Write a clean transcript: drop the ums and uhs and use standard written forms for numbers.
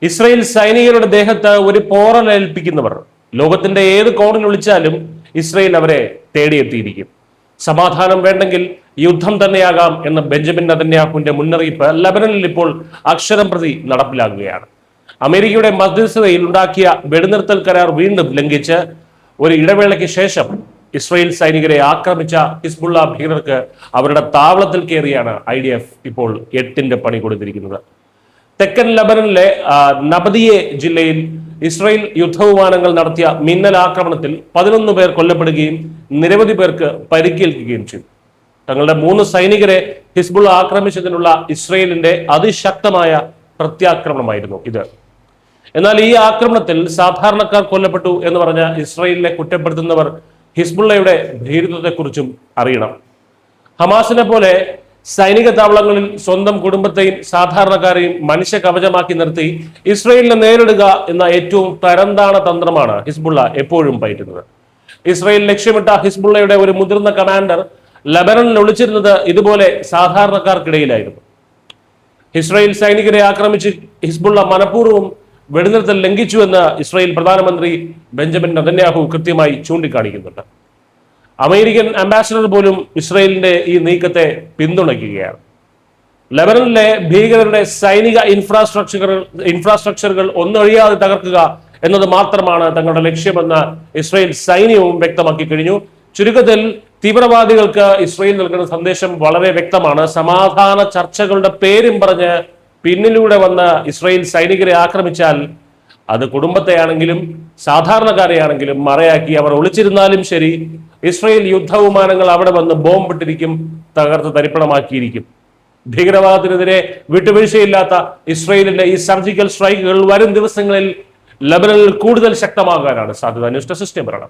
Israel സൈനികരുടെ ദേഹത്ത് ഒരു പോറലേൽപ്പിക്കുന്നവർ ലോകത്തിന്റെ ഏത് കോണിൽ വിളിച്ചാലും ഇസ്രയേൽ അവരെ തേടിയെത്തിയിരിക്കും. സമാധാനം വേണ്ടെങ്കിൽ യുദ്ധം തന്നെയാകാം എന്ന ബെഞ്ചമിൻ നെതന്യാഹുവിന്റെ മുന്നറിയിപ്പ് ലബനനിൽ ഇപ്പോൾ അക്ഷരം പ്രതി നടപ്പിലാകുകയാണ്. അമേരിക്കയുടെ മധ്യസ്ഥതയിൽ ഉണ്ടാക്കിയ വെടിനിർത്തൽ കരാർ വീണ്ടും ലംഘിച്ച് ഒരു ഇടവേളയ്ക്ക് ശേഷം ഇസ്രയേൽ സൈനികരെ ആക്രമിച്ച ഹിസ്ബുള്ള ഭീകരർക്ക് അവരുടെ താവളത്തിൽ കയറിയാണ് IDF ഇപ്പോൾ 8ന്റെ പണി കൊടുത്തിരിക്കുന്നത്. തെക്കൻ ലബനനിലെ നബദിയെ ജില്ലയിൽ ഇസ്രയേൽ യുദ്ധവിമാനങ്ങൾ നടത്തിയ മിന്നൽ ആക്രമണത്തിൽ 11 പേർ കൊല്ലപ്പെടുകയും നിരവധി പേർക്ക് പരിക്കേൽക്കുകയും ചെയ്തു. തങ്ങളുടെ 3 സൈനികരെ ഹിസ്ബുള്ള ആക്രമിച്ചതിനുള്ള ഇസ്രയേലിന്റെ അതിശക്തമായ പ്രത്യാക്രമണമായിരുന്നു ഇത്. എന്നാൽ ഈ ആക്രമണത്തിൽ സാധാരണക്കാർ കൊല്ലപ്പെട്ടു എന്ന് പറഞ്ഞ ഇസ്രയേലിനെ കുറ്റപ്പെടുത്തുന്നവർ ഹിസ്ബുള്ളയുടെ ഭീരുത്വത്തെക്കുറിച്ചും അറിയണം. ഹമാസിനെ പോലെ സൈനിക താവളങ്ങളിൽ സ്വന്തം കുടുംബത്തെയും സാധാരണക്കാരെയും മനുഷ്യ കവചമാക്കി നിർത്തി ഇസ്രയേലിനെ നേരിടുക എന്ന ഏറ്റവും തരംതാണ തന്ത്രമാണ് ഹിസ്ബുള്ള എപ്പോഴും പയറ്റുന്നത്. ഇസ്രയേൽ ലക്ഷ്യമിട്ട ഹിസ്ബുള്ളയുടെ ഒരു മുതിർന്ന കമാൻഡർ ലബനനിൽ ഒളിച്ചിരുന്നത് ഇതുപോലെ സാധാരണക്കാർക്കിടയിലായിരുന്നു. ഇസ്രയേൽ സൈനികരെ ആക്രമിച്ച് ഹിസ്ബുള്ള മനഃപൂർവ്വം വെടിനിർത്തൽ ലംഘിച്ചുവെന്ന് ഇസ്രയേൽ പ്രധാനമന്ത്രി ബെഞ്ചമിൻ നെതന്യാഹു കൃത്യമായി ചൂണ്ടിക്കാണിക്കുന്നുണ്ട്. അമേരിക്കൻ അംബാസിഡർ പോലും ഇസ്രയേലിന്റെ ഈ നീക്കത്തെ പിന്തുണയ്ക്കുകയാണ്. ലബനനിലെ ഭീകരരുടെ സൈനിക ഇൻഫ്രാസ്ട്രക്ചറുകൾ ഒന്നൊഴിയാതെ തകർക്കുക എന്നത് മാത്രമാണ് തങ്ങളുടെ ലക്ഷ്യമെന്ന് ഇസ്രയേൽ സൈന്യവും വ്യക്തമാക്കി കഴിഞ്ഞു. ചുരുക്കത്തിൽ തീവ്രവാദികൾക്ക് ഇസ്രയേൽ നൽകുന്ന സന്ദേശം വളരെ വ്യക്തമാണ്. സമാധാന ചർച്ചകളുടെ പേരും പറഞ്ഞ് പിന്നിലൂടെ വന്ന് ഇസ്രയേൽ സൈനികരെ ആക്രമിച്ചാൽ അത് കുടുംബത്തെയാണെങ്കിലും സാധാരണക്കാരെയാണെങ്കിലും മറയാക്കി അവർ ഒളിച്ചിരുന്നാലും ശരി, ഇസ്രയേൽ യുദ്ധവിമാനങ്ങൾ അവിടെ വന്ന് ബോംബിട്ടിരിക്കും, തകർത്ത് തരിപ്പണമാക്കിയിരിക്കും. ഭീകരവാദത്തിനെതിരെ വിട്ടുവീഴ്ചയില്ലാത്ത ഇസ്രയേലിന്റെ ഈ സർജിക്കൽ സ്ട്രൈക്കുകൾ വരും ദിവസങ്ങളിൽ ലബനനിൽ കൂടുതൽ ശക്തമാകാനാണ് സാധ്യത. ന്യൂസ് ഡെസ്ക് സിസ്റ്റം പറയണം.